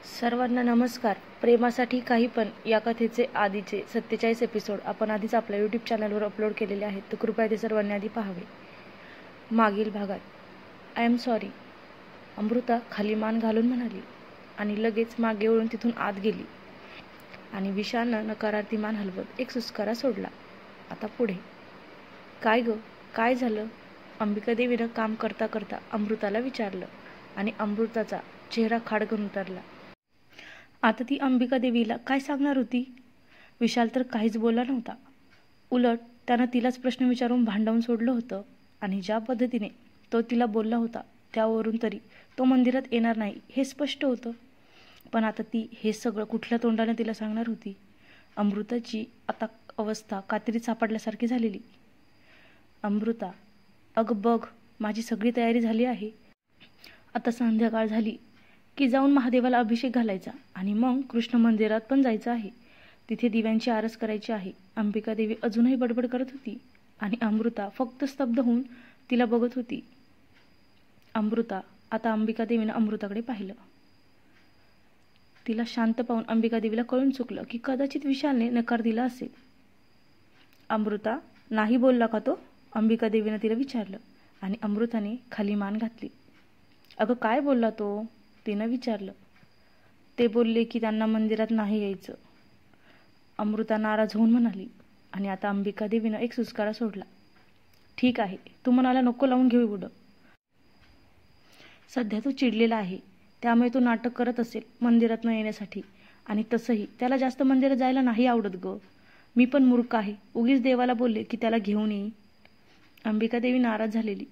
सर्वांना नमस्कार. प्रेमासाठी काही पण या कथेचे आधीचे 47 एपिसोड आपण आधीच आपल्या यूट्यूब चॅनलवर अपलोड केलेले आहेत, तर कृपया ते सर्वांनी आधी पाहावे. मागील भागात आय एम सॉरी अमृता खाली मान घालून म्हणाली आणि लगेच मागे वळून तिथून आत गेली आणि विशालनं नकारार्थी मान हलवत एक सुस्कारा सोडला. आता पुढे काय ग, काय झालं? अंबिका देवीनं काम करता करता अमृताला विचारलं आणि अमृताचा चेहरा खाडकन उतरला. आता ती अंबिका देवीला काय सांगणार होती? विशाल तर काहीच बोलला नव्हता. उलट त्यानं तिलाच प्रश्न विचारून भांडवून सोडलं होतं आणि ज्या पद्धतीने तो तिला बोलला होता त्यावरून तरी तो मंदिरात येणार नाही हे स्पष्ट होतं. पण आता ती हे सगळं कुठल्या तोंडाने तिला सांगणार होती? अमृताची आता अवस्था कात्रीत सापडल्यासारखी झालेली. अमृता, अगं बघ, माझी सगळी तयारी झाली आहे. आता संध्याकाळ झाली की जाऊन महादेवाला अभिषेक घालायचा आणि मग कृष्ण मंदिरात पण जायचं आहे. तिथे दिव्यांची आरस करायची आहे. अंबिका देवी अजूनही बडबड करत होती आणि अमृता फक्त स्तब्ध होऊन तिला बघत होती. आता अंबिका देवीनं अमृताकडे पाहिलं. तिला शांत पाहून अंबिका देवीला कळून चुकलं की कदाचित विशालने नकार दिला असेल. अमृता, नाही बोलला का तो? अंबिका देवीनं तिला विचारलं आणि अमृताने खाली मान घातली. अगं काय बोलला तो? तिनं विचारलं. ते बोलले की त्यांना मंदिरात नाही यायचं, अमृता नाराज होऊन म्हणाली आणि आता अंबिका देवीनं एक सुस्कारा सोडला. ठीक आहे, तू मनाला नको लावून घेऊ एवढं. सध्या तो चिडलेला आहे, त्यामुळे तो नाटक करत असेल मंदिरात न येण्यासाठी. आणि तसंही त्याला जास्त मंदिरात जायला नाही आवडत ग. मी पण मूर्ख आहे, उगीच देवाला बोलले की त्याला घेऊन येईन. अंबिका देवी नाराज झालेली.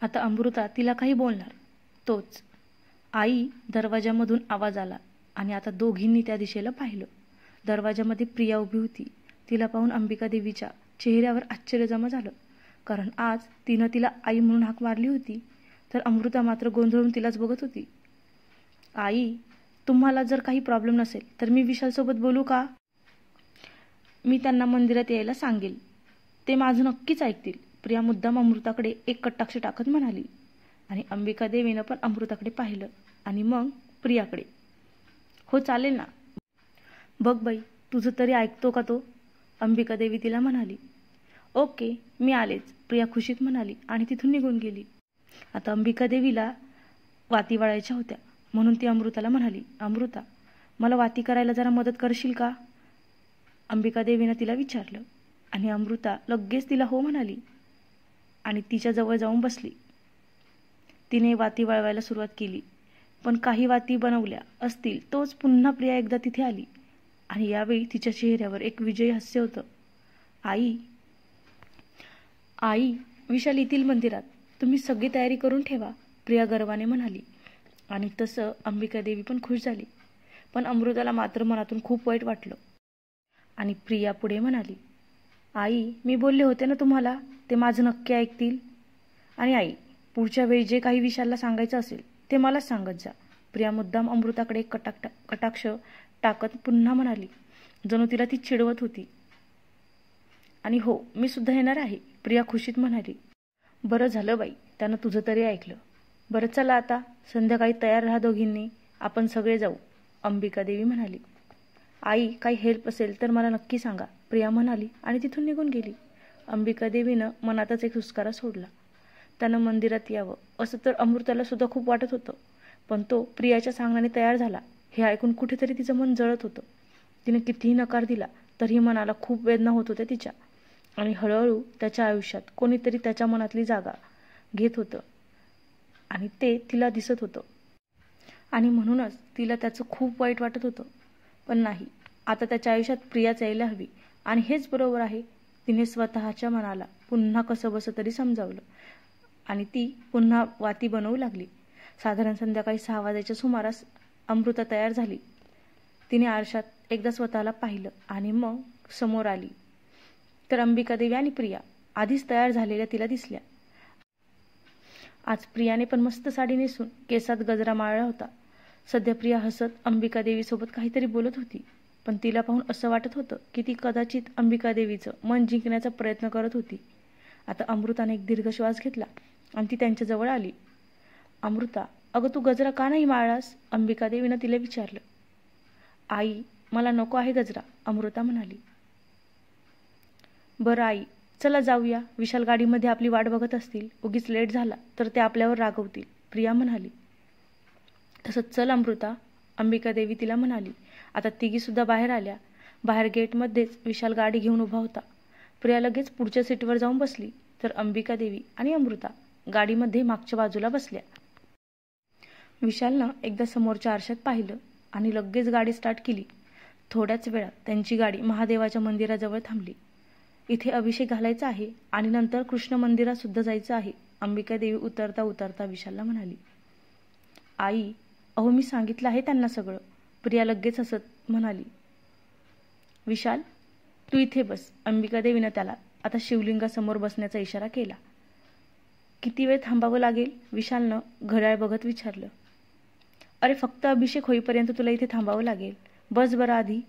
आता अमृता तिला काही बोलणार तोच. आई, दरवाजामधून आवाज आला आणि आता दोघींनी त्या दिशेला पाहिलं. दरवाजामध्ये प्रिया उभी होती. तिला पाहून अंबिका देवीच्या चेहऱ्यावर आश्चर्य जमा झालं, कारण आज तिनं तिला आई म्हणून हाक मारली होती, तर अमृता मात्र गोंधळून तिलाच बघत होती. आई, तुम्हाला जर काही प्रॉब्लेम नसेल तर मी विशालसोबत बोलू का? मी त्यांना मंदिरात यायला सांगेल, ते माझं नक्कीच ऐकतील. प्रिया मुद्दाम अमृताकडे एक कटाक्ष टाकत म्हणाली आणि अंबिका देवीनं पण अमृताकडे पाहिलं आणि मग प्रियाकडे. हो चालेल ना, बघ बाई, तुझं तरी ऐकतो का तो? अंबिका देवी तिला म्हणाली. ओके, मी आलेच, प्रिया खुशीत म्हणाली आणि तिथून निघून गेली. आता अंबिका देवीला वाती वळायच्या होत्या, म्हणून ती अमृताला म्हणाली, अमृता, मला वाती करायला जरा मदत करशील का? अंबिका देवीनं तिला विचारलं आणि अमृता लगेच तिला हो म्हणाली आणि तिच्या जवळ जाऊन बसली. तिने वाती वळवायला सुरुवात केली, पण काही वाती बनवल्या असतील तोच पुन्हा प्रिया एकदा तिथे आली आणि यावेळी तिच्या चेहऱ्यावर एक विजयी हास्य होतं. आई, विशाल येतील मंदिरात, तुम्ही सगळी तयारी करून ठेवा, प्रिया गर्वाने म्हणाली. आणि तसं अंबिका देवी पण खुश झाली, पण अमृताला मात्र मनातून खूप वाईट वाटलं. आणि प्रिया पुढे म्हणाली, आई, मी बोलले होते ना तुम्हाला, ते माझं नक्की ऐकतील. आणि आई, पुढच्या वेळी जे काही विशालला सांगायचं असेल ते मलाच सांगत जा. प्रिया मुद्दाम अमृताकडे एक कटाक्ष टाकत पुन्हा म्हणाली, जणू तिला ती चिडवत होती. आणि हो, मी सुद्धा येणार आहे, प्रिया खुशीत म्हणाली. बरं झालं बाई, त्यानं तुझं तरी ऐकलं. बरं चला आता, संध्याकाळी तयार राहा दोघींनी, आपण सगळे जाऊ, अंबिका देवी म्हणाली. आई, काही हेल्प असेल तर मला नक्की सांगा, प्रिया म्हणाली आणि तिथून निघून गेली. अंबिका देवीनं मनातच एक सुस्कारा सोडला. त्यानं मंदिरात यावं असं तर अमृताला सुद्धा खूप वाटत होतं, पण तो प्रियाच्या सांगण्याने तयार झाला हे ऐकून कुठेतरी तिचं मन जळत होतं. तिने कितीही नकार दिला तरीही मनाला खूप वेदना होत होत्या तिच्या, आणि हळूहळू त्याच्या आयुष्यात कोणीतरी त्याच्या मनातली जागा घेत होतं आणि ते तिला दिसत होतं. आणि म्हणूनच तिला त्याचं खूप वाईट वाटत होतं. पण नाही, आता त्याच्या आयुष्यात प्रियाच यायला हवी आणि हेच बरोबर आहे. तिने स्वतःच्या मनाला पुन्हा कसं बसं तरी समजावलं आणि ती पुन्हा वाती बनवू लागली. साधारण संध्याकाळी 6 वाजायच्या सुमारास अमृता तयार झाली. तिने आरशात एकदा स्वतःला पाहिलं आणि मग समोर आली तर अंबिका देवी आणि प्रिया आधीच तयार झालेल्या तिला दिसल्या. आज प्रियाने पण मस्त साडी नेसून केसात गजरा माळला होता. सध्या प्रिया हसत अंबिका देवीसोबत काहीतरी बोलत होती, पण तिला पाहून असं वाटत होतं की ती कदाचित अंबिका देवीचं मन जिंकण्याचा प्रयत्न करत होती. आता अमृताने एक दीर्घ श्वास घेतला आणि ती त्यांच्याजवळ आली. अमृता, अगं तू गजरा का नाही माळलास? अंबिका देवीनं तिला विचारलं. आई, मला नको आहे गजरा, अमृता म्हणाली. बरं आई, चला जाऊया. विशाल गाडीमध्ये आपली वाट बघत असतील. उगीच लेट झाला तर ते आपल्यावर रागवतील, प्रिया म्हणाली. तसंच चल अमृता, अंबिका देवी तिला म्हणाली. आता तिघीसुद्धा बाहेर आल्या. बाहेर गेटमध्येच विशाल गाडी घेऊन उभा होता. प्रिया लगेच पुढच्या सीटवर जाऊन बसली, तर अंबिका देवी आणि अमृता गाडीमध्ये मागच्या बाजूला बसल्या. विशालनं एकदा समोरच्या आरशात पाहिलं आणि लगेच गाडी स्टार्ट केली. थोड्याच वेळात त्यांची गाडी महादेवाच्या मंदिराजवळ थांबली. इथे अभिषेक घालायचा आहे आणि नंतर कृष्ण मंदिरात सुद्धा जायचं आहे, अंबिका देवी उतरता उतरता विशालला म्हणाली. आई, अहो मी सांगितलं आहे त्यांना सगळं, प्रिया लगेच हसत म्हणाली. विशाल, तू इथे बस, अंबिका देवीनं त्याला आता शिवलिंगासमोर बसण्याचा इशारा केला. किती वेळ थांबावं लागेल? विशालनं घड्याळ बघत विचारलं. अरे फक्त अभिषेक होईपर्यंत तुला इथे थांबावं लागेल, बस बरं आधी,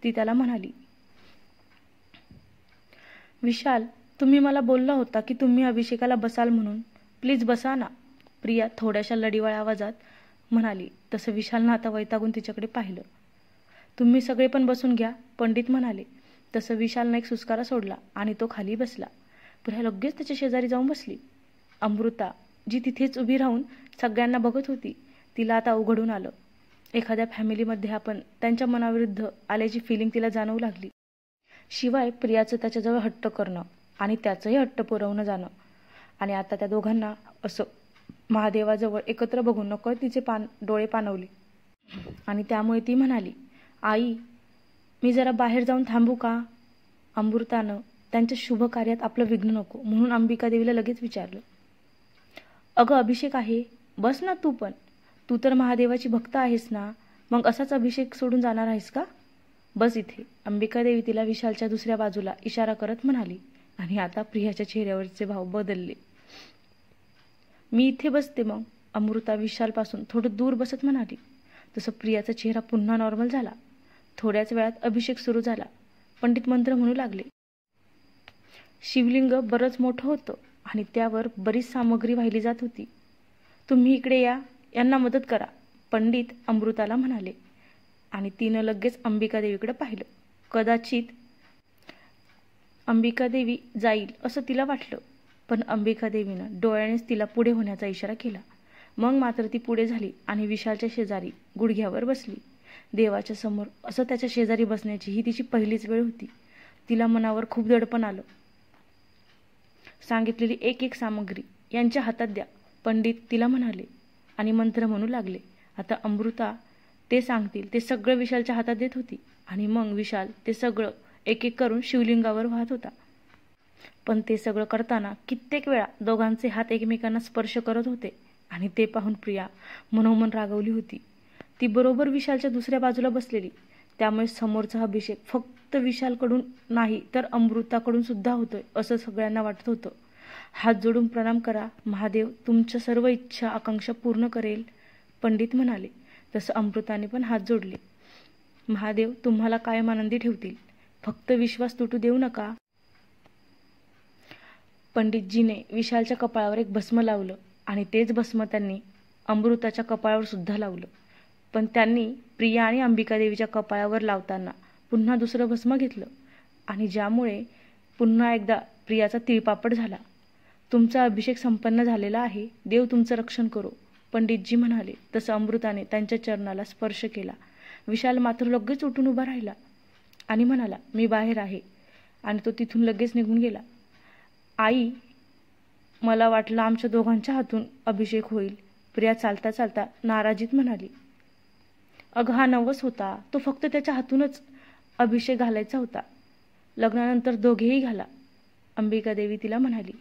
ती त्याला म्हणाली. विशाल, तुम्ही मला बोलला होता की तुम्ही अभिषेकाला बसाल म्हणून, प्लीज बसा ना, प्रिया थोड्याशा लढीवाळ आवाजात म्हणाली. तसं विशालनं आता वैतागून तिच्याकडे पाहिलं. तुम्ही सगळे पण बसून घ्या, पंडित म्हणाले. तसं विशालनं एक सुस्कारा सोडला आणि तो खाली बसला. प्रिया लगेच त्याच्या शेजारी जाऊन बसली. अमृता, जी तिथेच उभी राहून सगळ्यांना बघत होती, तिला आता उघडून आलं. एखाद्या फॅमिलीमध्ये आपण त्यांच्या मनाविरुद्ध आल्याची फिलिंग तिला जाणवू लागली. शिवाय प्रियाचं त्याच्याजवळ हट्ट करणं आणि त्याचंही हट्ट पुरवणं जाणं. आणि आता त्या दोघांना असं महादेवाजवळ एकत्र बघून नकळत तिचे डोळे पाणवले. आणि त्यामुळे ती म्हणाली, आई, मी जरा बाहेर जाऊन थांबू का? अमृतानं त्यांच्या शुभ कार्यात आपलं विघ्न नको म्हणून अंबिका देवीला लगेच विचारलं. अगं अभिषेक आहे, बस ना तू पण, तू तर महादेवाची भक्त आहेस ना, मग असाच अभिषेक सोडून जाणार आहेस का? बस इथे, अंबिका देवी तिला विशालच्या दुसऱ्या बाजूला इशारा करत म्हणाली. आणि आता प्रियाच्या चेहऱ्यावरचे भाव बदलले. मी इथे बसते मग, अमृता विशालपासून थोडं दूर बसत म्हणाली. तसं प्रियाचा चेहरा पुन्हा नॉर्मल झाला. थोड्याच वेळात अभिषेक सुरू झाला. पंडित मंत्र म्हणू लागले. शिवलिंग बरंच मोठं होतं आणि त्यावर बरीच सामग्री वाहिली जात होती. तुम्ही इकडे या, यांना मदत करा, पंडित अमृताला म्हणाले. आणि तिनं लगेच अंबिका देवीकडे पाहिलं. कदाचित अंबिका देवी जाईल असं तिला वाटलं, पण अंबिका देवीनं डोळ्यानेच तिला पुढे होण्याचा इशारा केला. मग मात्र ती पुढे झाली आणि विशालच्या शेजारी गुडघ्यावर बसली. देवाच्या समोर असं त्याच्या शेजारी बसण्याची ही तिची पहिलीच वेळ होती. तिला मनावर खूप दडपण आलं. सांगितलेली एक एक सामग्री यांच्या हातात द्या, पंडित तिला म्हणाले आणि मंत्र म्हणू लागले. आता अमृता ते सांगतील ते सगळं विशालच्या हातात देत होती आणि मग विशाल ते सगळं एक एक करून शिवलिंगावर वाहत होता. पण ते सगळं करताना कित्येक वेळा दोघांचे हात एकमेकांना स्पर्श करत होते आणि ते पाहून प्रिया मनोमन रागवली होती. ती बरोबर विशालच्या दुसऱ्या बाजूला बसलेली, त्यामुळे समोरचा अभिषेक फक्त विशालकडून नाही तर अमृताकडून सुद्धा होतोय असं सगळ्यांना वाटत होतं. हात जोडून प्रणाम करा, महादेव तुमच्या सर्व इच्छा आकांक्षा पूर्ण करेल, पंडित म्हणाले. तसं अमृताने पण हात जोडले. महादेव तुम्हाला कायम आनंदी ठेवतील, फक्त विश्वास तुटू देऊ नका. पंडितजीने विशालच्या कपाळावर एक भस्म लावलं आणि तेच भस्म त्यांनी अमृताच्या कपाळावर सुद्धा लावलं. पण त्यांनी प्रिया आणि अंबिका देवीच्या कपाळावर लावताना पुन्हा दुसरं भस्म घेतलं आणि ज्यामुळे पुन्हा एकदा प्रियाचा तिळपापड झाला. तुमचा अभिषेक संपन्न झालेला आहे, देव तुमचं रक्षण करो, पंडितजी म्हणाले. तसं अमृताने त्यांच्या चरणाला स्पर्श केला. विशाल मात्र लगेच उठून उभा राहिला आणि म्हणाला, मी बाहेर आहे, आणि तो तिथून लगेच निघून गेला. आई, मला वाटलं आमच्या दोघांच्या हातून अभिषेक होईल, प्रिया चालता चालता नाराजीत म्हणाली. अगं हा नवस होता, तो फक्त त्याच्या हातूनच अभिषेक घालायचा होता, लग्नानंतर दोघेही घाला, अंबिका देवी तिला म्हणाली.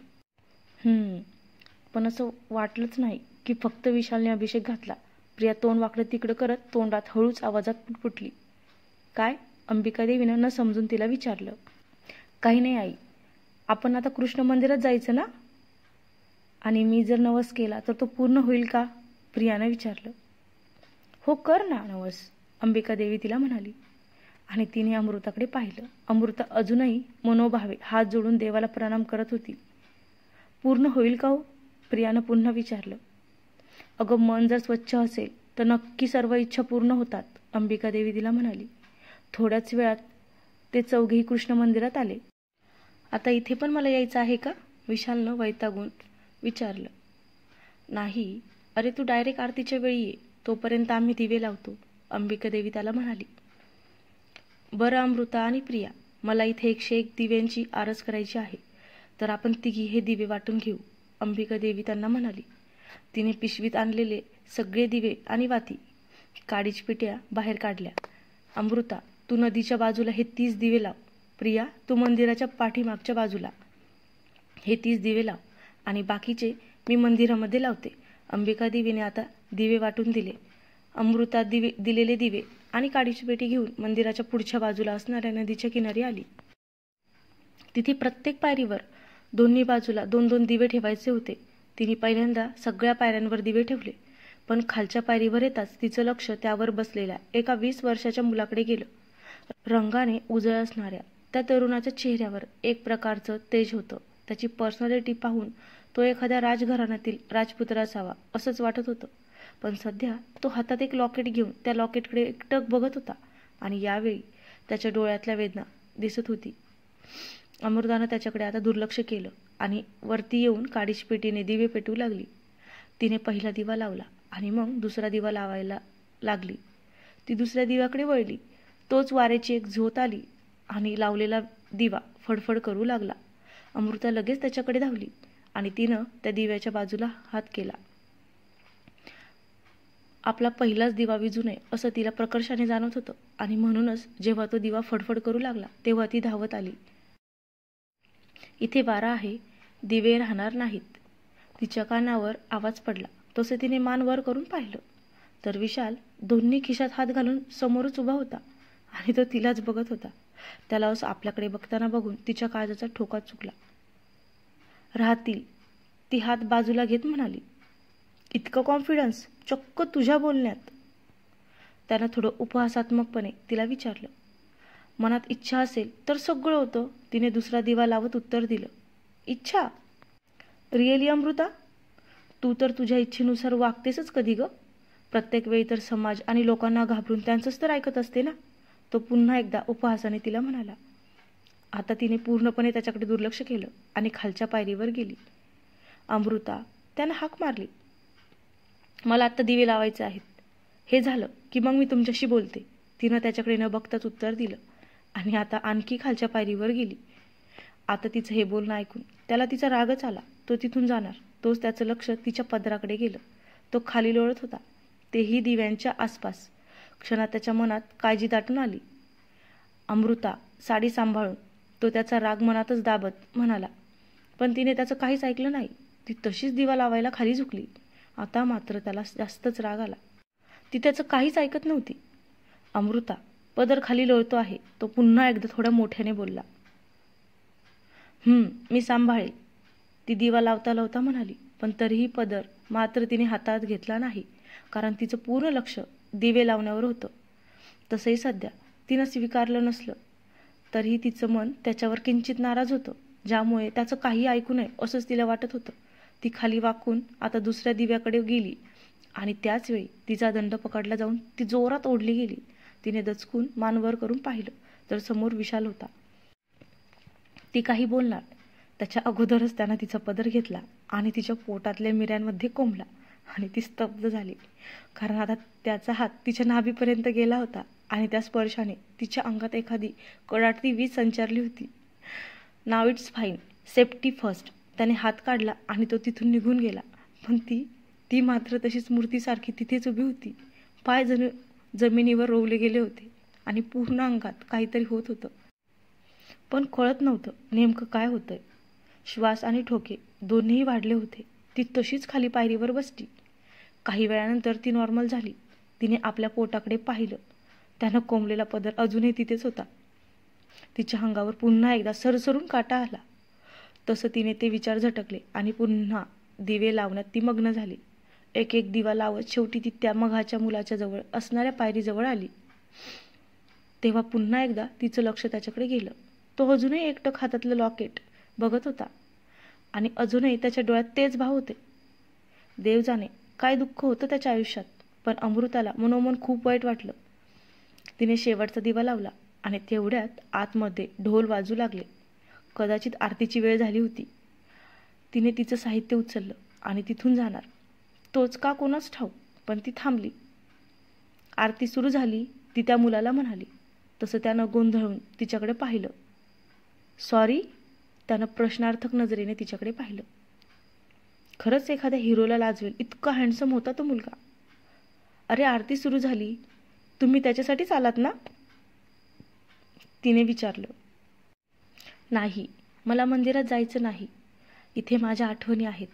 पण असं वाटलंच नाही की फक्त विशालने अभिषेक घातला. प्रिया तोंड वाकडं तिकडं करत तोंडात हळूच आवाजात पुटपुटली. काय? अंबिका देवीनं न समजून तिला विचारलं. काही नाही आई, आपण आता कृष्ण मंदिरात जायचं ना, आणि मी जर नवस केला तर तो पूर्ण होईल का, प्रियानं विचारलं. हो कर ना नवस, अंबिका देवी तिला म्हणाली. आणि तिने अमृताकडे पाहिलं. अमृता अजूनही मनोभावे हात जोडून देवाला प्रणाम करत होती. पूर्ण होईल का हो, प्रियानं पुन्हा विचारलं. अगं, मन जर स्वच्छ असेल तर नक्की सर्व इच्छा पूर्ण होतात, अंबिका देवी तिला म्हणाली. थोड्याच वेळात ते चौघेही कृष्ण मंदिरात आले. आता इथे पण मला यायचं आहे का? विशालनं वैतागून विचारलं. नाही, अरे तू डायरेक्ट आरतीच्या वेळी ये, तोपर्यंत आम्ही दिवे लावतो, अंबिका देवी त्याला म्हणाली. बरं अमृता आणि प्रिया, मला इथे 101 दिव्यांची आरस करायची आहे, तर आपण तिघी हे दिवे वाटून घेऊ, अंबिका देवी त्यांना म्हणाली. तिने पिशवीत आणलेले सगळे दिवे आणि वाती, काडीच्या पेट्या बाहेर काढल्या. अमृता, तू नदीच्या बाजूला हे 30 दिवे लाव. प्रिया, तू मंदिराच्या पाठीमागच्या बाजूला हे 30 दिवे लाव आणि बाकीचे मी मंदिरामध्ये लावते. अंबिका देवीने आता दिवे वाटून दिले. अमृता दिलेले दिवे आणि काडीची पेटी घेऊन मंदिराच्या पुढच्या बाजूला असणाऱ्या नदीच्या किनारी आली. तिथे प्रत्येक पायरीवर दोन्ही बाजूला 2-2 दिवे ठेवायचे होते. तिने पहिल्यांदा सगळ्या पायऱ्यांवर दिवे ठेवले, पण खालच्या पायरीवर येताच तिचं लक्ष त्यावर बसलेल्या एका 20 वर्षाच्या मुलाकडे गेलं. रंगाने उजळ असणाऱ्या त्या तरुणाच्या चेहऱ्यावर एक प्रकारचं तेज होतं. त्याची पर्सनॅलिटी पाहून तो एखाद्या राजघराण्यातील राजपुत्र असावा असंच वाटत होतं. पण सध्या तो हातात एक लॉकेट घेऊन त्या लॉकेटकडे एकटक बघत होता आणि यावेळी त्याच्या डोळ्यातल्या वेदना दिसत होती. अमृतानं त्याच्याकडे आता दुर्लक्ष केलं आणि वरती येऊन काडीच्या पेटीने दिवे पेटवू लागली. तिने पहिला दिवा लावला आणि मग दुसरा दिवा लावायला लागली. ती दुसऱ्या दिव्याकडे वळली. तोच वाऱ्याची एक झोत आली आणि लावलेला दिवा फडफड करू लागला. अमृता लगेच त्याच्याकडे धावली आणि तिनं त्या दिव्याच्या बाजूला हात केला. आपला पहिलाच दिवा विझू नये असं तिला प्रकर्षाने जाणवत होतं आणि म्हणूनच जेव्हा तो दिवा फडफड करू लागला तेव्हा ती धावत आली. इथे वारा आहे, दिवे राहणार नाहीत. तिच्या कानावर आवाज पडला. तसे तिने मान वर करून पाहिलं तर विशाल दोन्ही खिशात हात घालून समोरच उभा होता आणि तो तिलाच बघत होता. त्याला असं आपल्याकडे बघताना बघून तिच्या काळजाचा ठोका चुकला. राहतील, ती हात बाजूला घेत म्हणाली. इतकं कॉन्फिडन्स चक्क तुझ्या बोलण्यात? त्यानं थोडं उपहासात्मकपणे तिला विचारलं. मनात इच्छा असेल तर सगळं होतं, तिने दुसरा दिवा लावत उत्तर दिलं. इच्छा? रिअली अमृता? तू तर तुझ्या इच्छेनुसार वागतेसच कधी ग? प्रत्येक वेळी तर समाज आणि लोकांना घाबरून त्यांचंच तर ऐकत असते ना, तो पुन्हा एकदा उपहासाने तिला म्हणाला. आता तिने पूर्णपणे त्याच्याकडे दुर्लक्ष केलं आणि खालच्या पायरीवर गेली. अमृता, त्यानं हाक मारली. मला आत्ता दिवे लावायचे आहेत, हे झालं की मग मी तुमच्याशी बोलते, तिनं त्याच्याकडे न बघताच उत्तर दिलं आणि आता आणखी खालच्या पायरीवर गेली. आता तिचं हे बोलणं ऐकून त्याला तिचा रागच आला. तो तिथून जाणार तोच त्याचं लक्ष तिच्या पदराकडे गेलं. तो खाली लोळत होता, तेही दिव्यांच्या आसपास. क्षणात त्याच्या मनात काळजी दाटून आली. अमृता, साडी सांभाळून, तो त्याचा राग मनातच दाबत म्हणाला. पण तिने त्याचं काहीच ऐकलं नाही. ती तशीच दिवा लावायला खाली झुकली. आता मात्र त्याला जास्तच राग आला. ती त्याचं काहीच ऐकत नव्हती. अमृता, पदर खाली लोळतो आहे, तो पुन्हा एकदा थोड्या मोठ्याने बोलला. मी सांभाळेल, ती दिवा लावता लावता म्हणाली. पण तरीही पदर मात्र तिने हातात घेतला नाही, कारण तिचं पूर्ण लक्ष दिवे लावण्यावर होतं. तसंही सध्या तिनं स्वीकारलं नसलं तरीही तिचं मन त्याच्यावर किंचित नाराज होतं, ज्यामुळे त्याचं काही ऐकू नये असंच तिला वाटत होतं. ती खाली वाकून आता दुसऱ्या दिव्याकडे गेली आणि त्याच वेळी तिचा दंड पकडला जाऊन ती जोरात ओढली गेली. तिने दचकून मान वर करून पाहिलं तर समोर विशाल होता. ती काही बोलणार त्याच्या अगोदरच त्यानं तिचा पदर घेतला आणि तिच्या पोटातल्या मिऱ्यांमध्ये कोंबला आणि ती स्तब्ध झाली, कारण आता त्याचा हात तिच्या नाभीपर्यंत गेला होता आणि त्या स्पर्शाने तिच्या अंगात एखादी कडाडती वीज संचारली होती. नाव इट्स फाईन, सेफ्टी फर्स्ट, त्याने हात काढला आणि तो तिथून निघून गेला. पण ती मात्र तशीच मूर्तीसारखी तिथेच उभी होती. पाय जणू जमिनीवर रोवले गेले होते आणि पूर्ण अंगात काहीतरी होत होतं, पण कळत नव्हतं नेमकं काय होतंय. श्वास आणि ठोके दोन्हीही वाढले होते. ती तशीच खाली पायरीवर बसली. काही वेळानंतर ती नॉर्मल झाली. तिने आपल्या पोटाकडे पाहिलं. त्यानं कोंबलेला पदर अजूनही तिथेच होता. तिच्या अंगावर पुन्हा एकदा सरसरून काटा आला. तसं तिने ते विचार झटकले आणि पुन्हा दिवे लावण्यात ती मग्न झाली. एक एक दिवा लावत शेवटी ती त्या मघाच्या मुलाच्या जवळ असणाऱ्या पायरीजवळ आली. तेव्हा पुन्हा एकदा तिचं लक्ष त्याच्याकडे गेलं. तो अजूनही एकटक हातातलं लॉकेट बघत होता आणि अजूनही त्याच्या डोळ्यात तेच भाव होते. देव जाणे काय दुःख होतं त्याच्या आयुष्यात, पण अमृताला मनोमन खूप वाईट वाटलं. तिने शेवटचा दिवा लावला आणि तेवढ्यात आतमध्ये ढोल वाजू लागले. कदाचित आरतीची वेळ झाली होती. तिने तिचं साहित्य उचललं आणि तिथून जाणार. तोच का कोणाच ठाऊक, पण ती थांबली. आरती सुरू झाली. ती त्या मुलाला म्हणाली. तसं त्यानं गोंधळून तिच्याकडे पाहिलं. सॉरी, त्यानं प्रश्नार्थक नजरेने तिच्याकडे पाहिलं. खरंच एखाद्या हिरोला लाजवेल इतका हँडसम होता तो मुलगा. अरे, आरती सुरू झाली, तुम्ही त्याच्यासाठीच आलात ना? तिने विचारलं. नाही, मला मंदिरात जायचं नाही. इथे माझ्या आठवणी आहेत.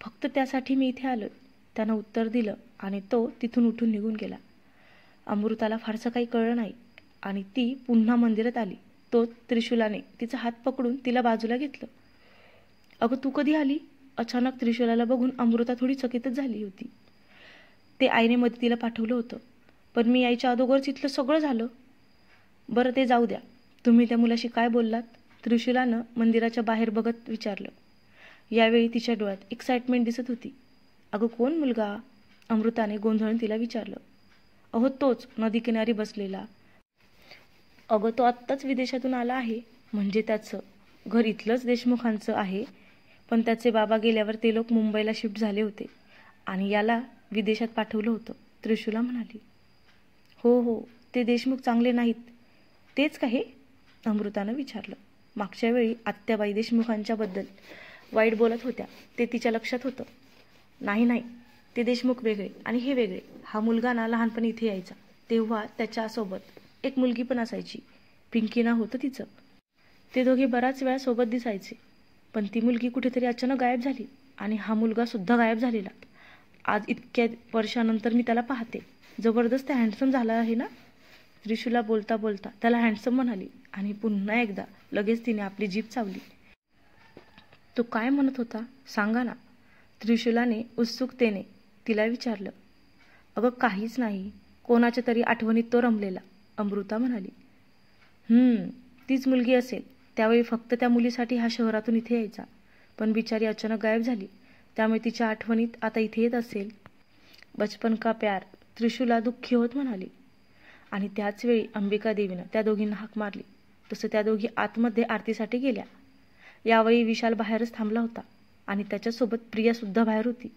फक्त त्यासाठी मी इथे आलोय, त्यानं उत्तर दिलं आणि तो तिथून उठून निघून गेला. अमृताला फारसं काही कळलं नाही आणि ती पुन्हा मंदिरात आली. तो त्रिशूलाने तिचा हात पकडून तिला बाजूला घेतलं. अगं, तू कधी आली? अचानक त्रिशूलाला बघून अमृता थोडी चकितच झाली होती. ते आईने मदतीला पाठवलं होतं, पण मी यायच्या अगोदरच इथलं सगळं झालं. बरं, ते जाऊ द्या. तुम्ही त्या मुलाशी काय बोललात? त्रिशूलानं मंदिराच्या बाहेर बघत विचारलं. यावेळी तिच्या डोळ्यात एक्साइटमेंट दिसत होती. अगं, कोण मुलगा? अमृताने गोंधळून तिला विचारलं. अहो, तोच नदीकिनारी बसलेला. अगं, तो आत्ताच विदेशातून आला आहे. म्हणजे त्याचं घर इथलंच देशमुखांचं आहे, पण त्याचे बाबा गेल्यावर ते लोक मुंबईला शिफ्ट झाले होते आणि याला विदेशात पाठवलं होतं, त्रिशूला म्हणाली. हो हो, ते देशमुख चांगले नाहीत, तेच का हे? अमृतानं विचारलं. मागच्या वेळी आत्याबाई देशमुखांच्याबद्दल वाईट बोलत होत्या, ते तिच्या लक्षात होतं. नाही नाही, ते देशमुख वेगळे आणि हे वेगळे. हा मुलगा ना लहानपणी इथे यायचा, तेव्हा त्याच्यासोबत एक मुलगी पण असायची. पिंकी नाव होतं तिचं. ते दोघे बराच वेळा सोबत दिसायचे, पण ती मुलगी कुठेतरी अचानक गायब झाली आणि हा मुलगा सुद्धा गायब झालेला. आज इतक्या वर्षानंतर मी त्याला पाहते. जबरदस्त हँडसम झाला आहे ना? त्रिशूला बोलता बोलता त्याला हँडसम म्हणाली आणि पुन्हा एकदा लगेच तिने आपली जीभ चावली. तो काय म्हणत होता सांगा ना? त्रिशूलाने उत्सुकतेने तिला विचारलं. अगं, काहीच नाही. कोणाच्या तरी आठवणीत तो रमलेला, अमृता म्हणाली. तीच मुलगी असेल. त्यावेळी फक्त त्या मुलीसाठी हा शहरातून इथे यायचा, पण बिचारी अचानक गायब झाली, त्यामुळे तिच्या आठवणीत आता इथे येत असेल. बचपन का प्यार, त्रिशूला दुःखी होत म्हणाली. आणि त्याच वेळी अंबिका देवीनं त्या दोघींना हाक मारली. तसं त्या दोघी आतमध्ये आरतीसाठी गेल्या. यावेळी विशाल बाहेरच थांबला होता आणि त्याच्यासोबत प्रियासुद्धा बाहेर होती.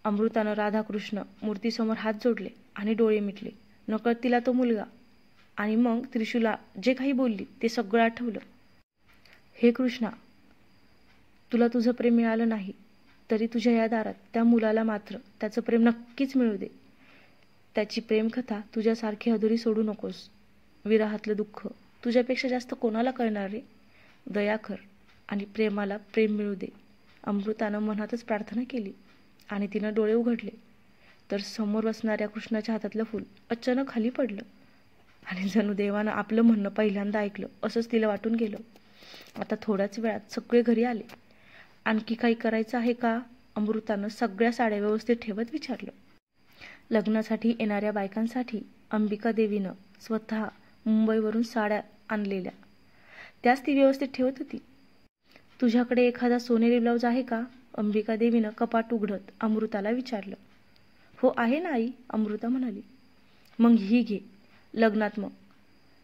अमृतानं राधाकृष्ण मूर्तीसमोर हात जोडले आणि डोळे मिटले. नकळत तिला तो मुलगा आणि मग त्रिशूला जे काही बोलली ते सगळं आठवलं. हे कृष्णा, तुला तुझं प्रेम मिळालं नाही तरी तुझ्या या दारात त्या मुलाला मात्र त्याचं प्रेम नक्कीच मिळू दे. त्याची प्रेमकथा तुझ्यासारखी अधुरी सोडू नकोस. विरहातलं दुःख तुझ्यापेक्षा जास्त कोणाला कळणार रे? दया कर आणि प्रेमाला प्रेम मिळू दे. अमृतानं मनातच प्रार्थना केली आणि तिनं डोळे उघडले तर समोर बसणाऱ्या कृष्णाच्या हातातलं फूल अचानक खाली पडलं आणि जणू देवानं आपलं म्हणणं पहिल्यांदा ऐकलं असंच तिला वाटून गेलं. आता थोड्याच वेळात सगळे घरी आले. आणखी काही करायचं आहे का? अमृतानं सगळ्या साड्या व्यवस्थित ठेवत विचारलं. लग्नासाठी येणाऱ्या बायकांसाठी अंबिका देवीनं स्वतः मुंबईवरून साड्या आणलेल्या, त्याच ती व्यवस्थित ठेवत होती. तुझ्याकडे एखादा सोनेरी ब्लाऊज आहे का? अंबिका देवीनं कपाट उघडत अमृताला विचारलं. हो आहे ना आई, अमृता म्हणाली. मग ही घे लग्नात. मग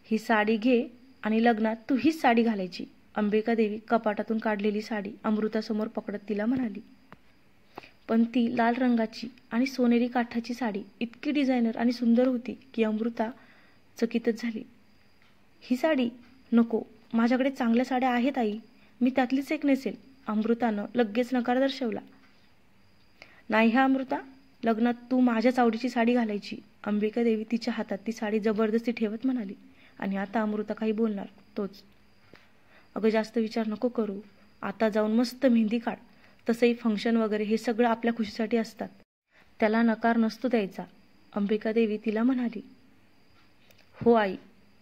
ही साडी घे आणि लग्नात तू हीच साडी घालायची. अंबिका देवी कपाटातून काढलेली साडी अमृतासमोर पकडत तिला म्हणाली. पण ती लाल रंगाची आणि सोनेरी काठाची साडी इतकी डिझायनर आणि सुंदर होती की अमृता चकितच झाली. ही साडी नको, माझ्याकडे चांगल्या साड्या आहेत आई, मी त्यातलीच एक नेसेल. अमृतानं लगेच नकार दर्शवला. नाही हा अमृता, लग्नात तू माझ्याच आवडीची साडी घालायची. अंबिका देवी तिच्या हातात ती साडी जबरदस्ती ठेवत म्हणाली. आणि आता अमृता काही बोलणार तोच. अगं, जास्त विचार नको करू. आता जाऊन मस्त मेहंदी काढ. तसंही फंक्शन वगैरे हे सगळं आपल्या खुशीसाठी असतात, त्याला नकार नसतो द्यायचा. अंबिका देवी तिला म्हणाली. हो आई,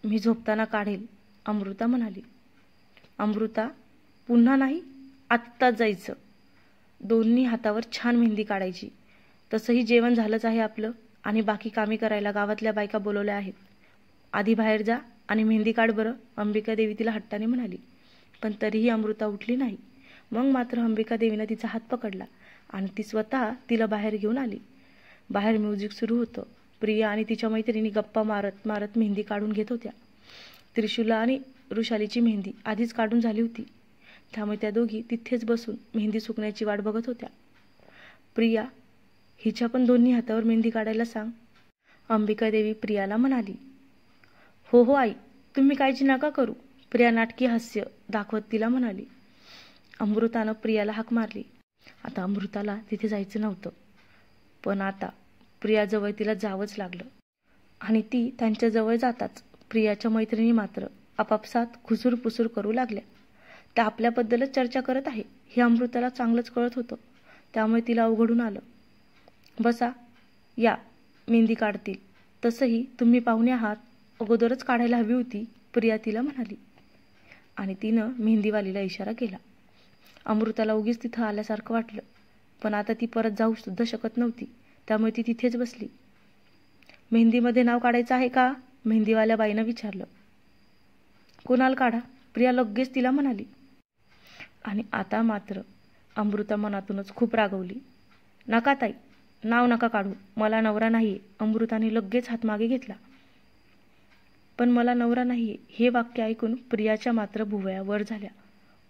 मी झोपताना काढेल, अमृता म्हणाली. अमृता, पुन्हा नाही, आत्ताच जायचं. दोन्ही हातावर छान मेहंदी काढायची. तसंही जेवण झालंच आहे आपलं आणि बाकी कामे करायला गावातल्या बायका बोलवल्या आहेत. आधी बाहेर जा आणि मेहंदी काढ बरं, अंबिका देवी तिला हट्टाने म्हणाली. पण तरीही अमृता उठली नाही. मग मात्र अंबिका देवीनं तिचा हात पकडला आणि ती स्वतः तिला बाहेर घेऊन आली. बाहेर म्युझिक सुरू होतं. प्रिया आणि तिच्या मैत्रिणी गप्पा मारत मारत मेहंदी काढून घेत होत्या. त्रिशूला आणि वृषालीची मेहंदी आधीच काढून झाली होती, त्यामुळे त्या दोघी तिथेच बसून मेहंदी सुकण्याची वाट बघत होत्या. प्रिया, हिच्या पण दोन्ही हातावर मेहंदी काढायला सांग, अंबिकादेवी प्रियाला म्हणाली. हो हो आई, तुम्ही काळजी नका करू, प्रिया नाटकी हास्य दाखवत तिला म्हणाली. अमृतानं प्रियाला हाक मारली. आता अमृताला तिथे जायचं नव्हतं, पण आता प्रियाजवळ तिला जावंच लागलं. आणि ती त्यांच्याजवळ जाताच प्रियाच्या मैत्रिणी मात्र आपापसात खुसूरपुसूर करू लागल्या. त्या आपल्याबद्दलच चर्चा करत आहे हे अमृताला चांगलंच कळत होतं, त्यामुळे तिला अवघडून आलं. बसा, या मेहंदी काढतील. तसंही तुम्ही पाहुणे आहात, अगोदरच काढायला हवी होती, प्रिया तिला म्हणाली. आणि तिनं मेहंदीवालीला इशारा केला. अमृताला उगीच तिथं आल्यासारखं वाटलं, पण आता ती परत जाऊ सुद्धा शकत नव्हती, त्यामुळे ती तिथेच बसली. मेहंदीमध्ये नाव काढायचं आहे का, मेहंदीवाल्या बाईनं विचारलं. कुणाल काढा, प्रिया लगेच तिला म्हणाली. आणि आता मात्र अमृता मनातूनच खूप रागवली. नका ताई, नाव नका काढू, मला नवरा नाहीये, अमृताने लगेच हात मागे घेतला. पण मला नवरा नाहीये हे वाक्य ऐकून प्रियाच्या मात्र भुवया वर झाल्या.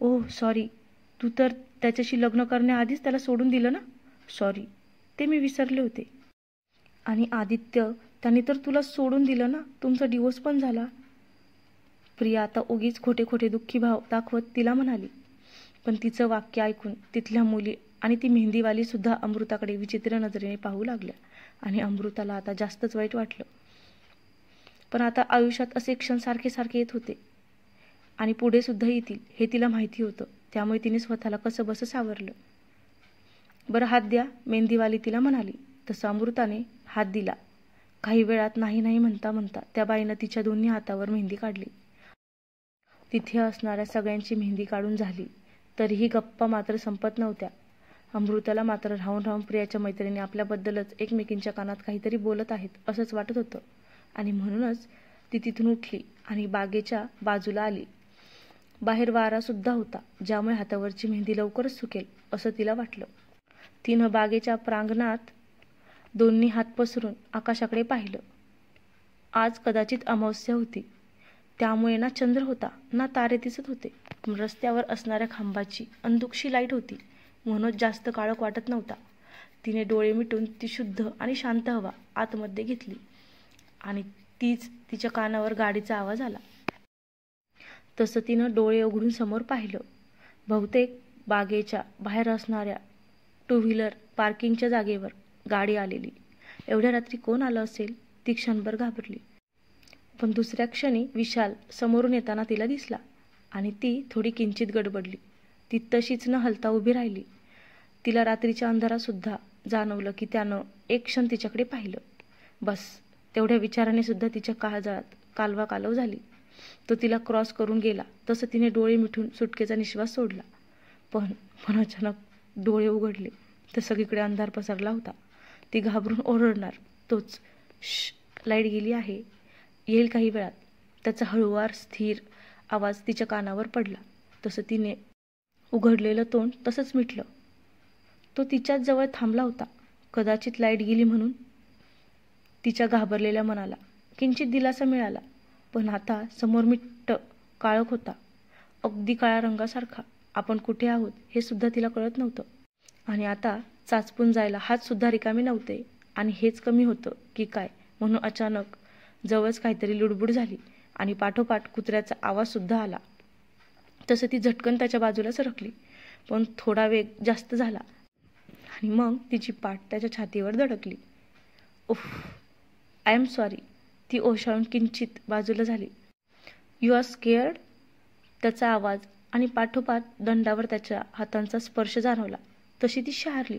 ओह सॉरी, तू तर त्याच्याशी लग्न करण्याआधीच त्याला सोडून दिलं ना. सॉरी, ते मी विसरले होते. आणि आदित्य, त्याने तर तुला सोडून दिलं ना, तुमचा डिवोर्स पण झाला. प्रिया आता उगीच खोटे खोटे दुःखी भाव दाखवत तिला म्हणाली. पण तिचं वाक्य ऐकून तिथल्या मुली आणि ती मेहंदीवाली सुद्धा अमृताकडे विचित्र नजरेने पाहू लागल्या. आणि अमृताला आता जास्तच वाईट वाटलं. पण आता आयुष्यात असे क्षण सारखे सारखे येत होते आणि पुढे सुद्धा येतील हे तिला माहिती होतं, त्यामुळे तिने स्वतःला कसं बसं सावरलं. बरं हात द्या, मेहंदीवाली तिला म्हणाली. तसं अमृताने हात दिला. काही वेळात नाही नाही म्हणता म्हणता त्या बाईनं तिच्या दोन्ही हातावर मेहंदी काढली. तिथे असणाऱ्या सगळ्यांची मेहंदी काढून झाली, तरीही गप्पा मात्र संपत नव्हत्या. अमृताला मात्र राहून राहून प्रियाच्या मैत्रिणी आपल्याबद्दलच एकमेकींच्या कानात काहीतरी बोलत आहेत असंच वाटत होतं. आणि म्हणूनच ती तिथून उठली आणि बागेच्या बाजूला आली. बाहेर वारा सुद्धा होता, ज्यामुळे हातावरची मेहंदी लवकरच सुकेल असं तिला वाटलं. तिनं बागेच्या प्रांगणात दोन्ही हात पसरून आकाशाकडे पाहिलं. आज कदाचित अमावस्या होती, त्यामुळे ना चंद्र होता ना तारे दिसत होते. रस्त्यावर असणाऱ्या खांबाची अंधुकशी लाईट होती, म्हणून जास्त काळोख वाटत नव्हता. तिने डोळे मिटून ती शुद्ध आणि शांत हवा आतमध्ये घेतली आणि तीच तिच्या कानावर गाडीचा आवाज आला. तसं तिनं डोळे उघडून समोर पाहिलं. बहुतेक बागेच्या बाहेर असणाऱ्या टू व्हीलर पार्किंगच्या जागेवर गाडी आलेली. एवढ्या रात्री कोण आलं असेल, ती क्षणभर घाबरली. पण दुसऱ्या क्षणी विशाल समोरून येताना तिला दिसला आणि ती थोडी किंचित गडबडली. ती तशीच न हलता उभी राहिली. तिला रात्रीच्या अंधारात सुद्धा जाणवलं की त्यानं एक क्षण तिच्याकडे पाहिलं. बस तेवढ्या विचाराने सुद्धा तिच्या काळजात कालवा कालव झाली. तो तिला क्रॉस करून गेला तसं तिने डोळे मिटून सुटकेचा निश्वास सोडला. पण अचानक डोळे उघडले तर सगळीकडे अंधार पसरला होता. ती घाबरून ओरडणार तोच लाईट गेली आहे, येईल काही वेळात, त्याचा हळूवार स्थिर आवाज तिच्या कानावर पडला. तसं तिने उघडलेलं तोंड तसंच मिटलं. तो तिच्याच जवळ थांबला होता. कदाचित लाईट गेली म्हणून तिच्या घाबरलेल्या मनाला किंचित दिलासा मिळाला. पण आता समोर मिट्ट काळोख होता, अगदी काळ्या रंगासारखा. आपण कुठे आहोत हे सुद्धा तिला कळत नव्हतं. आणि आता चाचपून जायला हात सुद्धा रिकामी नव्हते. आणि हेच कमी होतं की काय, म्हणून अचानक जवळच काहीतरी लुडबुड झाली आणि पाठोपाठ कुत्र्याचा आवाज सुद्धा आला. तसं ती झटकन त्याच्या बाजूला सरकली, पण थोडा वेग जास्त झाला आणि मग तिची पाठ त्याच्या छातीवर धडकली. उफ, आय एम सॉरी, ती ओशाळून किंचित बाजूला झाली. यू आर स्केअर्ड, त्याचा आवाज आणि पाठोपाठ दंडावर त्याच्या हातांचा स्पर्श जाणवला. तशी ती शहारली,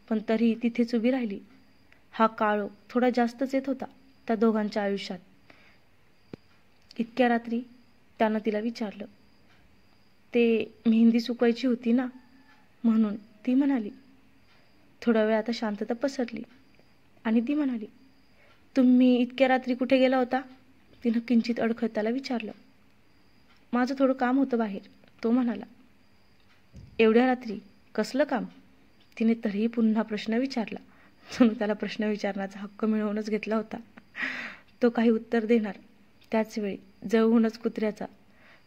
पण तरीही तिथेच उभी राहिली. हा काळोख थोडा जास्तच येत होता त्या दोघांच्या आयुष्यात. इतक्या रात्री त्यानं तिला विचारलं. ते मेहंदी सुकवायची होती ना, म्हणून ती म्हणाली. थोडा वेळ आता शांतता पसरली आणि ती म्हणाली, तुम्ही इतक्या रात्री कुठे गेला होता? तिनं किंचित अडखळत त्याला विचारलं. माझं थोडं काम होतं बाहेर, तो म्हणाला. एवढ्या रात्री कसलं काम? तिने तरीही पुन्हा प्रश्न विचारला. जणू त्याला प्रश्न विचारण्याचा हक्क मिळवूनच घेतला होता. तो काही उत्तर देणार. त्याच वेळी जवळूनच कुत्र्याचा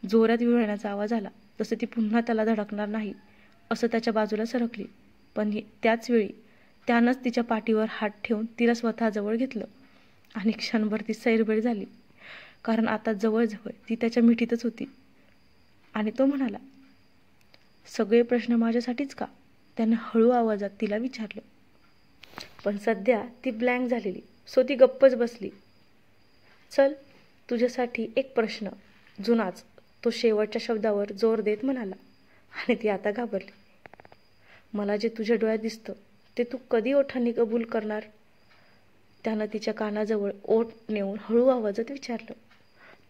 जोरात विळण्याचा आवाज आला. जसं ती पुन्हा त्याला धडकणार नाही असं त्याच्या बाजूला सरकली. पण त्याच वेळी त्यानंच तिच्या पाठीवर हात ठेवून तिला स्वतःजवळ घेतलं आणि क्षणभर ती सैरभैर झाली. कारण आता जवळजवळ ती त्याच्या मिठीतच होती. आणि तो म्हणाला, सगळे प्रश्न माझ्यासाठीच का? त्यानं हळू आवाजात तिला विचारलं. पण सध्या ती ब्लँक झालेली, सो ती गप्पच बसली. चल, तुझ्यासाठी एक प्रश्न, जुनाच. तो शेवटच्या शब्दावर जोर देत म्हणाला. आणि ती आता घाबरली. मला जे तुझ्या डोळ्यात दिसतं ते तू कधी ओठांनी कबूल करणार? त्यानं तिच्या कानाजवळ ओठ नेऊन हळू आवाजात विचारलं.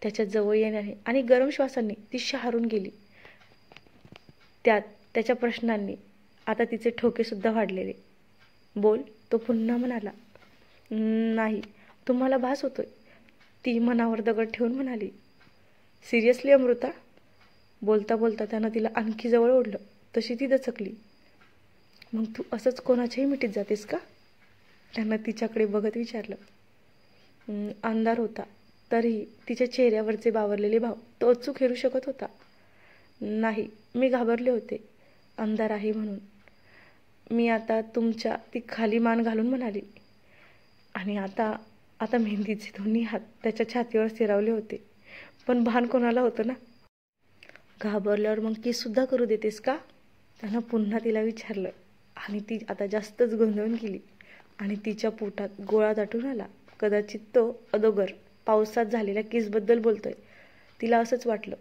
त्याच्या जवळ येण्याने आणि गरम श्वासांनी ती शहारून गेली. त्याच्या प्रश्नांनी आता तिचे ठोकेसुद्धा वाढलेले. बोल, तो पुन्हा म्हणाला. नाही, तुम्हाला भास होतोय, ती मनावर दगड ठेवून म्हणाली. सिरियसली अमृता? बोलता बोलता त्यानं तिला आणखी जवळ ओढलं. तशी ती दचकली. मग तू असंच कोणाच्याही मिठीत जातेस का? त्यानं तिच्याकडे बघत विचारलं. अंधार होता, तरीही तिच्या चेहऱ्यावरचे बावरलेले भाव तो अचूक हेरू शकत होता. नाही, मी घाबरले होते, अंधार आहे म्हणून. मी आता तुमच्या, ती खाली मान घालून म्हणाली. आणि आता मेहंदीचे दोन्ही हात त्याच्या छातीवर स्थिरावले होते. पण भान कोणाला होतं ना? घाबरल्यावर मग किससुद्धा करू देतेस का? त्यानं पुन्हा तिला विचारलं. आणि ती आता जास्तच गोंधळून गेली आणि तिच्या पोटात गोळा दाटून आला. कदाचित तो अदोगर पावसात झालेल्या किसबद्दल बोलतोय. तिला असंच वाटलं.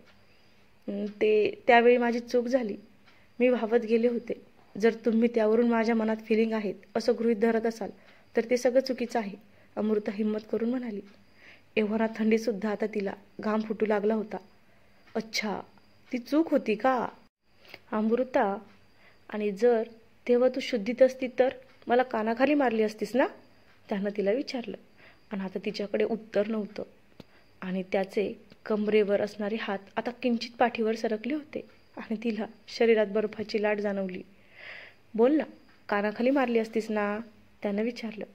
त्यावेळी माझी चूक झाली. मी वाहवत गेले होते. जर तुम्ही त्यावरून माझ्या मनात फिलिंग आहेत असं गृहीत धरत असाल तर ते सगळं चुकीचं आहे, अमृता हिम्मत करून म्हणाली. एव्हाना थंडीसुद्धा आता तिला घाम फुटू लागला होता. अच्छा, ती चूक होती का अमृता? आणि जर तेव्हा तू शुद्धीत असती तर मला कानाखाली मारली असतीस ना? त्यानं तिला विचारलं. आणि आता तिच्याकडे उत्तर नव्हतं. आणि त्याचे कमरेवर असणारे हात आता किंचित पाठीवर सरकले होते आणि तिला शरीरात बर्फाची लाट जाणवली. बोल ना, कानाखाली मारली असतीस ना? त्यानं विचारलं.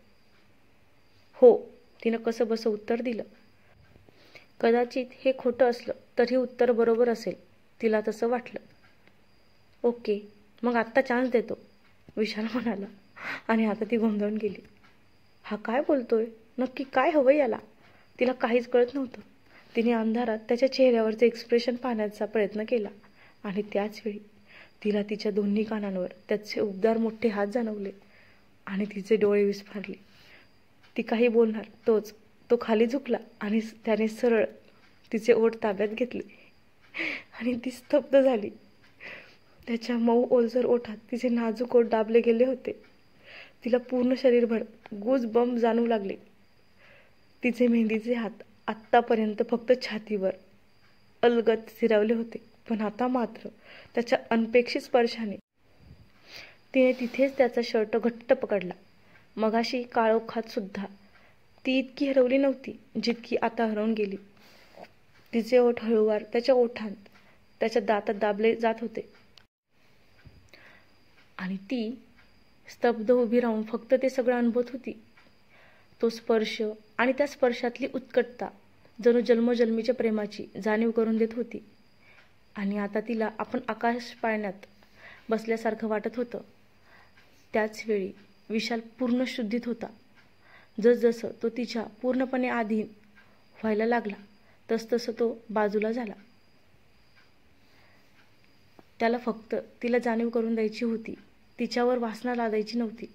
हो, तिनं कसं बसं उत्तर दिलं. कदाचित हे खोटं असलं तरी उत्तर बरोबर असेल, तिला तसं वाटलं. ओके, मग आत्ता चान्स देतो, विशाल म्हणाला. आणि आता ती गोंधळून गेली. हा काय बोलतोय? नक्की काय हवं याला? तिला काहीच कळत नव्हतं. तिने अंधारात त्याच्या चेहऱ्यावरचे एक्सप्रेशन पाहण्याचा प्रयत्न केला. आणि त्याच वेळी तिला तिच्या दोन्ही कानांवर त्याचे उबदार मोठे हात जाणवले आणि तिचे डोळे विस्फारले. ती काही बोलणार तो खाली झुकला आणि त्याने सरळ तिचे ओठ ताब्यात घेतले आणि ती स्तब्ध झाली. त्याच्या मऊ ओलसर ओठात तिचे नाजूक ओठ दाबले गेले होते. तिला पूर्ण शरीरभर गूज बंब जाणवू लागले. तिचे मेहंदीचे हात आत्तापर्यंत फक्त छातीवर अलगद स्थिरावले होते, पण आता मात्र त्याच्या अनपेक्षित स्पर्शाने तिने तिथेच त्याचा शर्ट घट्ट पकडला. मगाशी काळोखात सुद्धा ती इतकी हरवली नव्हती जितकी आता हरवून गेली. तिचे ओठ हळूवार त्याच्या ओठांत, त्याच्या दातात दाबले जात होते आणि ती स्तब्ध उभी राहून फक्त ते सगळं अनुभवत होती. तो स्पर्श आणि त्या स्पर्शातली उत्कटता जणू जन्मोजन्मीच्या प्रेमाची जाणीव करून देत होती. आणि आता तिला आपण आकाश पाळण्यात बसल्यासारखं वाटत होतं. त्याच वेळी विशाल पूर्ण शुद्धीत होता. जसजसं तो तिच्या पूर्णपणे अधीन व्हायला लागला तसतसं तो बाजूला झाला. त्याला फक्त तिला जाणीव करून द्यायची होती, तिच्यावर वासना लादायची नव्हती.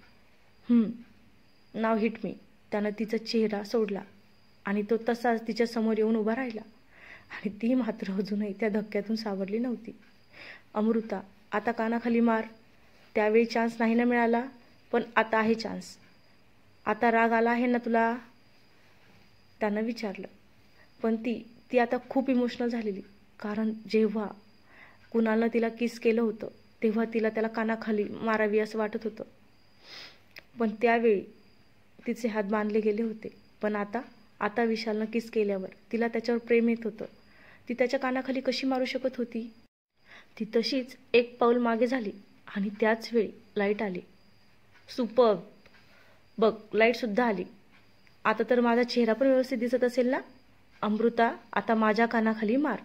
नाव हिट मी. त्यानं तिचा चेहरा सोडला आणि तो तसाच तिच्या समोर येऊन उभा राहिला. आणि ती मात्र अजूनही त्या धक्क्यातून सावरली नव्हती. अमृता, आता कानाखाली मार. त्यावेळी चान्स नाही ना मिळाला, पण आता आहे चान्स. आता राग आला आहे ना तुला? त्यानं विचारलं. पण ती आता खूप इमोशनल झालेली. कारण जेव्हा कुणालनं तिला किस केलं होतं तेव्हा तिला त्याला कानाखाली मारावी असं वाटत होतं. पण त्यावेळी तिचे हात बांधले गेले होते. पण आता विशालनं किस केल्यावर तिला त्याच्यावर प्रेम येत होतं. ती त्याच्या कानाखाली कशी मारू शकत होती? ती तशीच एक पाऊल मागे झाली आणि त्याच वेळी लाईट आली सुपर. बघ, लाईटसुद्धा आली. आता तर माझा चेहरा पण व्यवस्थित दिसत असेल ना? अमृता, आता माझ्या कानाखाली मार.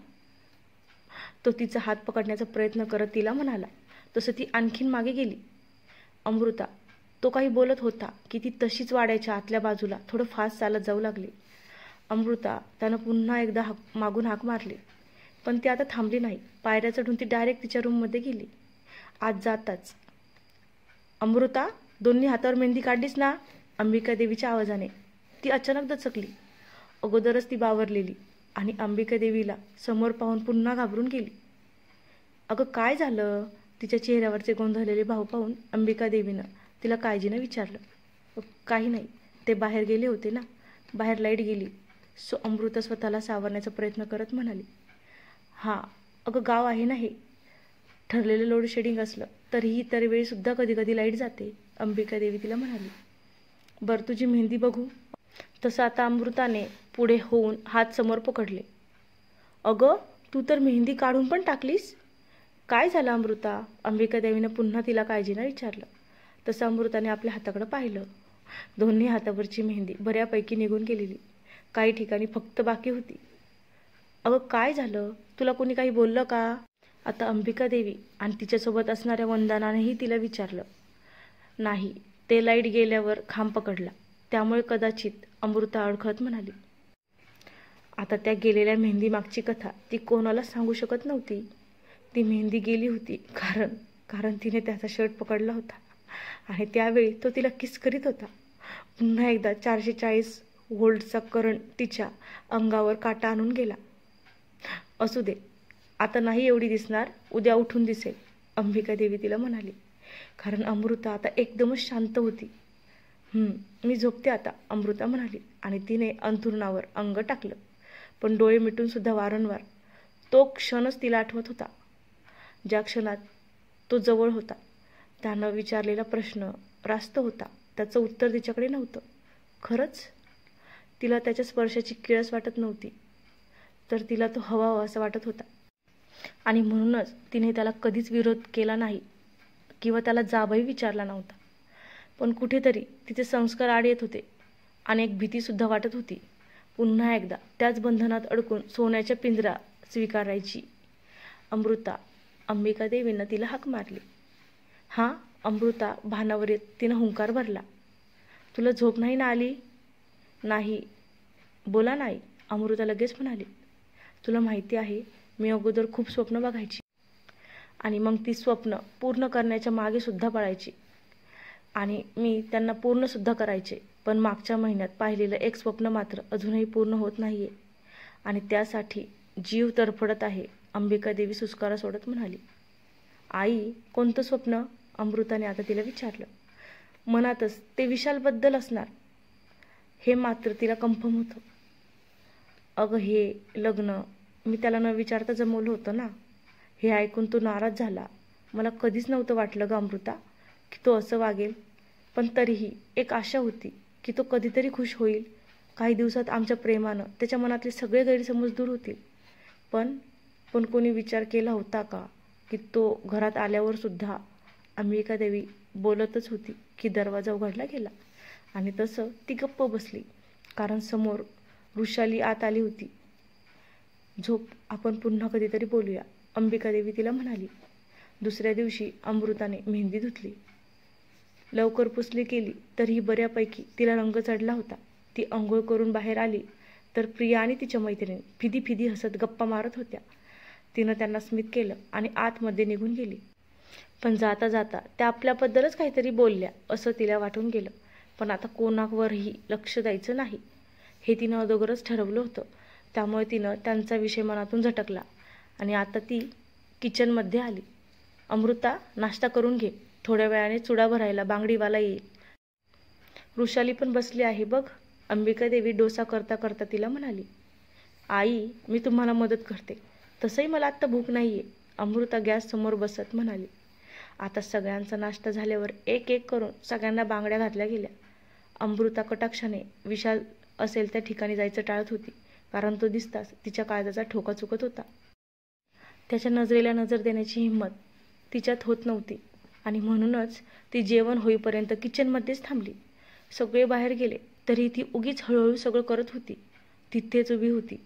तो तिचा हात पकडण्याचा प्रयत्न करत तिला म्हणाला. तसं ती आणखीन मागे गेली. अमृता, तो काही बोलत होता की ती तशीच वाड्याच्या आतल्या बाजूला थोडं फास्ट चालत जाऊ लागली. अमृता त्यानं पुन्हा एकदा मागून हाक मारली, पण ती आता थांबली नाही. पायऱ्या चढून ती डायरेक्ट तिच्या रूममध्ये गेली. आत जाताच, अमृता, दोन्ही हातावर मेहंदी काढलीस ना? अंबिका देवीच्या आवाजाने ती अचानक दचकली. अगोदरच ती बावरलेली आणि अंबिका देवीला समोर पाहून पुन्हा घाबरून गेली. अगं काय झालं? तिच्या चेहऱ्यावरचे गोंधळलेले भाव पाहून अंबिका देवीनं तिला काळजीनं विचारलं. काही नाही, ते बाहेर गेले होते ना. बाहेर लाईट गेली. सो अमृता स्वतःला सावरण्याचा प्रयत्न करत म्हणाली. हां, अगं गाव आहे ना हे. ठरलेलं लोड शेडिंग असलं तरीही इतर वेळीसुद्धा कधी कधी लाईट जाते, अंबिका देवी तिला म्हणाली. बरं, तुझी मेहंदी बघू. तसं आता अमृताने पुढे होऊन हात समोर पकडले. अगं, तू तर मेहंदी काढून पण टाकलीस. काय झालं अमृता? अंबिका देवीनं पुन्हा तिला काळजीनं विचारलं. तसं अमृताने आपल्या हाताकडं पाहिलं. दोन्ही हातावरची मेहंदी बऱ्यापैकी निघून गेलेली. काही ठिकाणी फक्त बाकी होती. अगं काय झालं? तुला कोणी काही बोललं का? आता अंबिका देवी आणि तिच्यासोबत असणाऱ्या वंदनानेही तिला विचारलं. नाही, ते लाईट गेल्यावर खांब पकडला, त्यामुळे कदाचित, अमृता अडखळत म्हणाली. आता त्या गेलेल्या मेहंदी मागची कथा ती कोणाला सांगू शकत नव्हती. ती मेहंदी गेली होती कारण तिने त्याचा शर्ट पकडला होता आणि त्यावेळी तो तिला किस करीत होता. पुन्हा एकदा 440 व्होल्टचा करंट तिच्या अंगावर काटा आणून गेला. असू दे, आता नाही एवढी दिसणार, उद्या उठून दिसेल, अंबिका देवी तिला म्हणाली. कारण अमृता आता एकदमच शांत होती. मी झोपते आता, अमृता म्हणाली आणि तिने अंथरुणावर अंग टाकलं. पण डोळे मिटून सुद्धा वारंवार तो क्षणच तिला आठवत होता, ज्या क्षणात तो जवळ होता. त्यानं विचारलेला प्रश्न रास्त होता, त्याचं उत्तर तिच्याकडे नव्हतं. खरंच तिला त्याच्या स्पर्शाची किळस वाटत नव्हती, तर तिला तो हवा असं वाटत होता. आणि म्हणूनच तिने त्याला कधीच विरोध केला नाही किंवा त्याला जाबही विचारला नव्हता. पण कुठेतरी तिचे संस्कार आड येत होते आणि एक भीतीसुद्धा वाटत होती. पुन्हा एकदा त्याच बंधनात अडकून सोन्याच्या पिंजरा स्वीकारायची. अमृता, अंबिका देवीनं तिला हाक मारली. हां, अमृता भानावर येत तिनं हुंकार भरला. तुला झोप नाही ना आली? नाही. बोला नाही, अमृता लगेच म्हणाली. तुला माहिती आहे, मी अगोदर खूप स्वप्न बघायची आणि मग ती स्वप्न पूर्ण करण्याच्या मागे सुद्धा पळायची आणि मी त्यांना पूर्णसुद्धा करायचे. पण मागच्या महिन्यात पाहिलेलं एक स्वप्न मात्र अजूनही पूर्ण होत नाहीये आणि त्यासाठी जीव तरफडत आहे, अंबिका देवी सुस्कारा सोडत म्हणाली. आई, कोणतं स्वप्न? अमृताने आता तिला विचारलं. मनातच ते विशालबद्दल असणार, हे मात्र तिला कन्फर्म होतं. अगं, हे लग्न मी त्याला न विचारता जमवलं होतं ना. हे ऐकून तो नाराज झाला. मला कधीच नव्हतं वाटलं ग अमृता की तो असं वागेल, पण तरीही एक आशा होती की तो कधीतरी खुश होईल. काही दिवसात आमच्या प्रेमानं त्याच्या मनातले सगळे गैरसमज दूर होतील. पण कोणी विचार केला होता का की तो घरात आल्यावर सुद्धा? अंबिका देवी बोलतच होती की दरवाजा उघडला गेला आणि तसं ती गप्प बसली, कारण समोर वृषाली आत आली होती. झोप, आपण पुन्हा कधीतरी बोलूया, अंबिका देवी तिला म्हणाली. दुसऱ्या दिवशी अमृताने मेहंदी धुतली. लवकर पुसली केली तरीही बऱ्यापैकी तिला रंग चढला होता. ती अंघोळ करून बाहेर आली तर प्रिया आणि तिच्या मैत्रिणी फिदी फिदी हसत गप्पा मारत होत्या. तिनं त्यांना स्मित केलं आणि आतमध्ये निघून गेली. पण जाता जाता त्या आपल्याबद्दलच काहीतरी बोलल्या असं तिला वाटून गेलं. पण आता कोणावरही लक्ष द्यायचं नाही, हे तिनं अगोदरच ठरवलं होतं. त्यामुळे तिनं त्यांचा विषय मनातून झटकला आणि आता ती किचनमध्ये आली. अमृता, नाश्ता करून घे, थोड्या वेळाने चुडा भरायला बांगडीवाला येईल. वृषाली पण बसली आहे बघ, अंबिका देवी डोसा करता करता तिला म्हणाली. आई, मी तुम्हाला मदत करते, तसंही मला आत्ता भूक नाहीये, अमृता गॅस समोर बसत म्हणाली. आता सगळ्यांचा नाश्ता झाल्यावर एक एक करून सगळ्यांना बांगड्या घातल्या गेल्या. अमृता कटाक्षाने विशाल असेल त्या ठिकाणी जायचं टाळत होती, कारण तो दिसताच तिच्या काळजाचा ठोका चुकत होता. त्याच्या नजरेला नजर देण्याची हिंमत तिच्यात होत नव्हती आणि म्हणूनच ती जेवण होईपर्यंत किचनमध्येच थांबली. सगळे बाहेर गेले तरी ती उगीच हळूहळू सगळं करत होती. तिथेच उभी होती.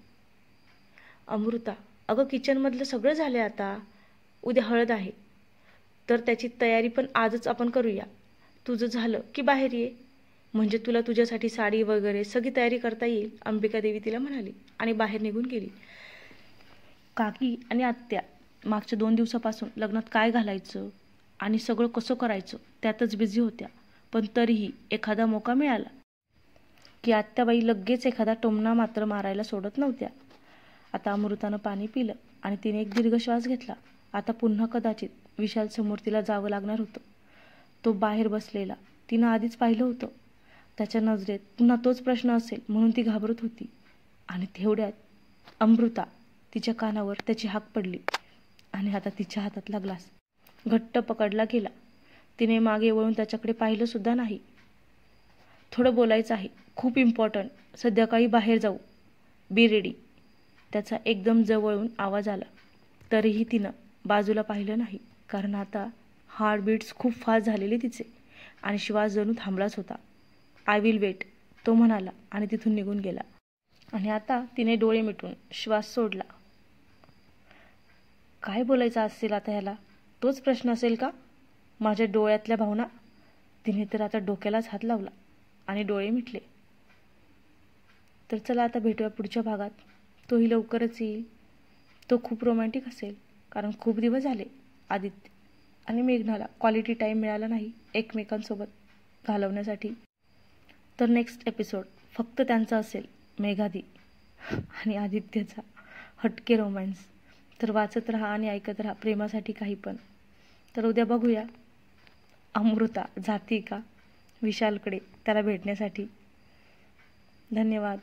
अमृता, अगं किचनमधलं सगळं झालं आता. उद्या हळद आहे तर त्याची तयारी पण आजच आपण करूया. तुझं झालं की बाहेर ये, म्हणजे तुला तुझ्यासाठी साडी वगैरे सगळी तयारी करता येईल, अंबिका देवी तिला म्हणाली आणि बाहेर निघून गेली. काकी आणि आत्या मागच्या 2 दिवसापासून लग्नात काय घालायचं आणि सगळं कसं करायचं त्यातच बिझी होत्या. पण तरीही एखादा मौका मिळाला की आत्याबाई लगेच एखादा टोमणा मात्र मारायला सोडत नव्हत्या. आता अमृतानं पाणी पिलं आणि तिने एक दीर्घ श्वास घेतला. आता पुन्हा कदाचित विशाल समोर तिला जावं लागणार होतं. तो बाहेर बसलेला तिनं आधीच पाहिलं होतं. त्याच्या नजरेत पुन्हा तोच प्रश्न असेल म्हणून ती घाबरत होती. आणि तेवढ्यात अमृता तिच्या कानावर त्याची हाक पडली आणि आता तिच्या हातातला ग्लास घट्ट पकडला गेला. तिने मागे वळून त्याच्याकडे पाहिलं सुद्धा नाही. थोडं बोलायचं आहे, खूप इम्पॉर्टंट, संध्याकाळी बाहेर जाऊ, बी रेडी. त्याचा एकदम जवळून आवाज आला. तरीही तिनं बाजूला पाहिलं नाही, कारण आता हार्टबीट्स खूप फास्ट झालेले तिचे आणि श्वास जणू थांबलाच होता. आय विल वेट, तो म्हणाला आणि तिथून निघून गेला. आणि आता तिने डोळे मिटून श्वास सोडला. काय बोलायचं असेल आता ह्याला? तोच प्रश्न असेल का? माझ्या डोळ्यातल्या भावना? तिने तर आता डोक्यालाच हात लावला आणि डोळे मिटले. तर चला आता भेटूया पुढच्या भागात. तोही लवकरच येईल. तो खूप रोमॅन्टिक असेल, कारण खूप दिवस झाले आदित्य आणि मेघनाला क्वालिटी टाईम मिळाला नाही एकमेकांसोबत घालवण्यासाठी. तर नेक्स्ट एपिसोड फक्त त्यांचा असेल, मेघादी आणि आदित्यचा हटके रोमॅन्स. तर वाचत राहा आणि ऐकत राहा प्रेमासाठी काही पण. तर उद्या बघूया अमृता जाती का विशालकडे त्याला भेटण्यासाठी. धन्यवाद.